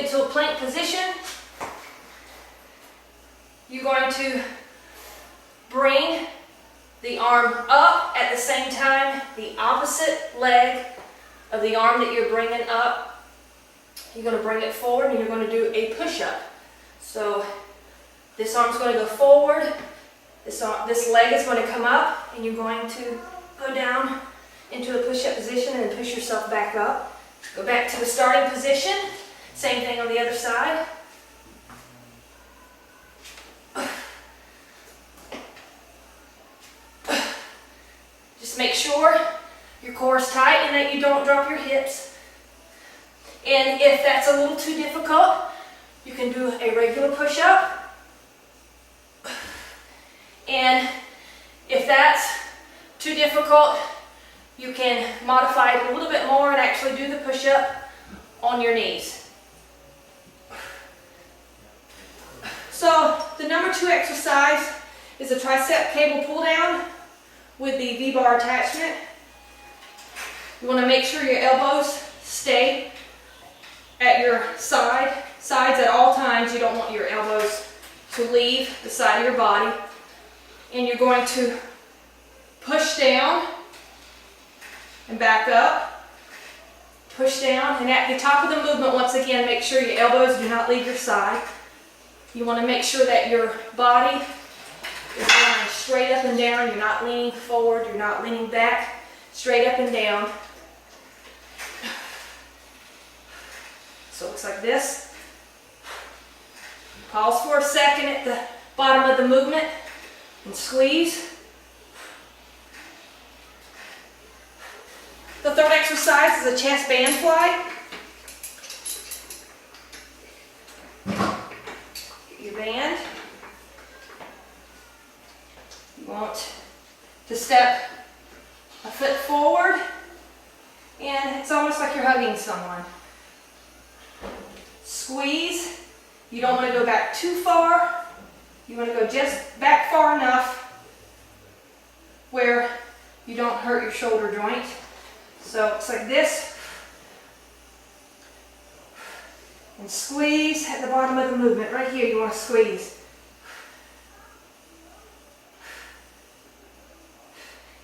into a plank position. You're going to bring the arm up at the same time, the opposite leg of the arm that you're bringing up. You're going to bring it forward and you're going to do a push-up. So this arm's going to go forward, this leg is going to come up, and you're going to go down into a push-up position and push yourself back up. Go back to the starting position. Same thing on the other side. Just make sure your core is tight and that you don't drop your hips. And if that's a little too difficult, you can do a regular push-up. And if that's too difficult, you can modify it a little bit more and actually do the push-up on your knees. So the number 2 exercise is a tricep cable pull down with the V-bar attachment. You want to make sure your elbows stay at your sides at all times. You don't want your elbows to leave the side of your body. And you're going to push down and back up, push down, and at the top of the movement, once again, make sure your elbows do not leave your side. You want to make sure that your body is going straight up and down. You're not leaning forward, you're not leaning back, straight up and down. So it looks like this. Pause for a second at the bottom of the movement and squeeze. The third exercise is a chest band fly. Get your band. You want to step a foot forward, and it's almost like you're hugging someone. Squeeze. You don't want to go back too far. You want to go just back far enough where you don't hurt your shoulder joint. So it's like this. And squeeze at the bottom of the movement. Right here you want to squeeze.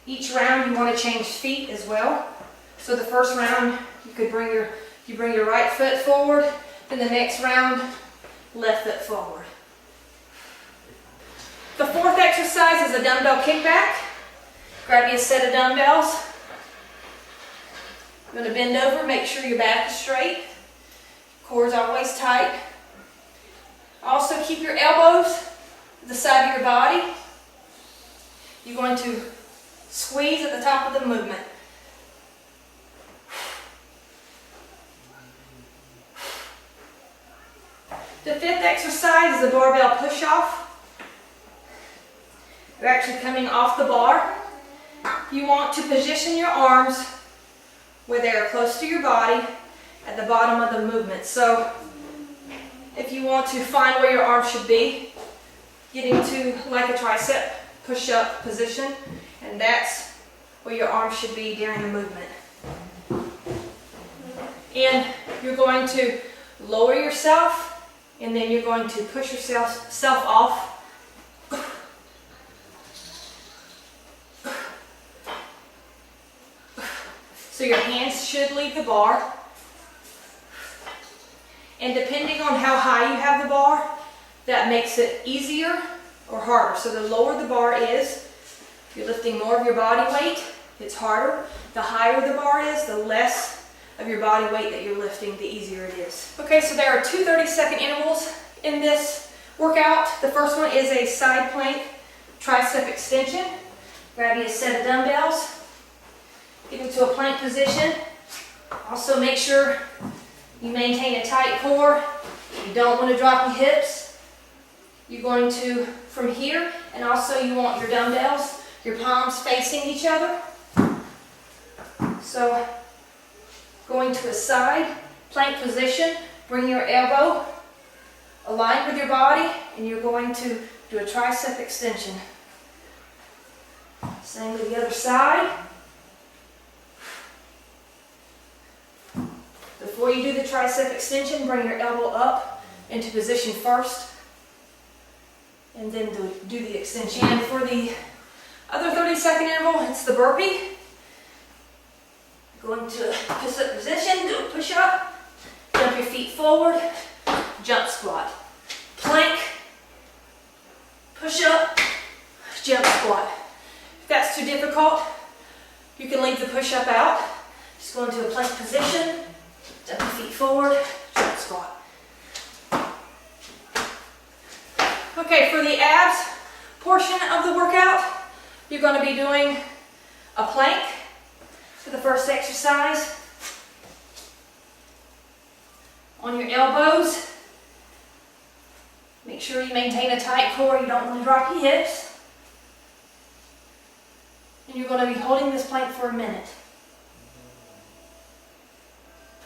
Each round you want to change feet as well. So the first round you could bring your right foot forward, then the next round left foot forward. The fourth exercise is a dumbbell kickback. Grab you a set of dumbbells. You're going to bend over, make sure your back is straight. Core is always tight. Also keep your elbows to the side of your body. You're going to squeeze at the top of the movement. The fifth exercise is a barbell push-off. You're actually coming off the bar. You want to position your arms where they are close to your body at the bottom of the movement. So if you want to find where your arms should be, get into like a tricep push-up position, and that's where your arms should be during the movement. And you're going to lower yourself, and then you're going to push yourself off. So your hands should leave the bar. And depending on how high you have the bar, that makes it easier or harder. So the lower the bar is, if you're lifting more of your body weight, it's harder. The higher the bar is, the less of your body weight that you're lifting, the easier it is. Okay, so there are 2 30-second intervals in this workout. The first one is a side plank tricep extension. Grab you a set of dumbbells. Get into a plank position. Also make sure you maintain a tight core. You don't want to drop your hips. You're going to, from here, and also you want your dumbbells, your palms facing each other. So going to a side plank position, bring your elbow aligned with your body, and you're going to do a tricep extension. Same with the other side. The Before you do the tricep extension, bring your elbow up into position first, and then do the extension. And for the other 30-second interval, it's the burpee. Go into a push-up position, do a push-up, jump your feet forward, jump squat, plank, push-up, jump squat. If that's too difficult, you can leave the push-up out. Just go into a plank position, jump your feet forward, jump squat. Okay, for the abs portion of the workout, you're going to be doing a plank for the first exercise. On your elbows, make sure you maintain a tight core. You don't want to drop your hips. And you're going to be holding this plank for a minute.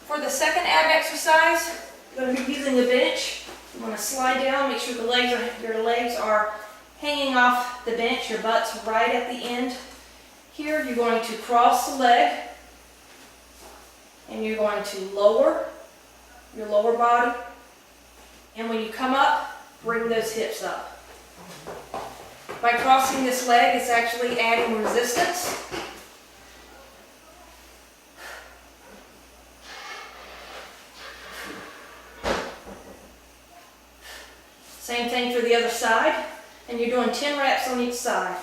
For the second ab exercise, you're going to be using the bench. You want to slide down, make sure your legs are hanging off the bench, your butt's right at the end. Here you're going to cross the leg and you're going to lower your lower body. And when you come up, bring those hips up. By crossing this leg, it's actually adding resistance. Same thing for the other side, and you're doing 10 reps on each side.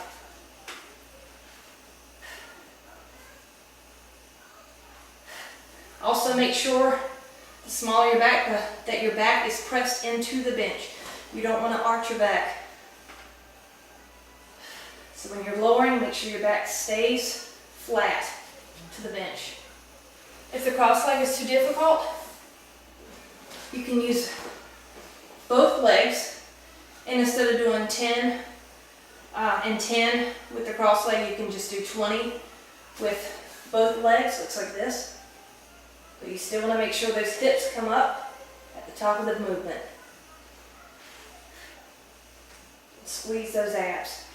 Also make sure the smaller your back, that your back is pressed into the bench. You don't want to arch your back. So when you're lowering, make sure your back stays flat to the bench. If the cross leg is too difficult, you can use both legs, and instead of doing 10 and 10 with the cross leg, you can just do 20 with both legs. Looks like this. But you still want to make sure those hips come up at the top of the movement. Squeeze those abs.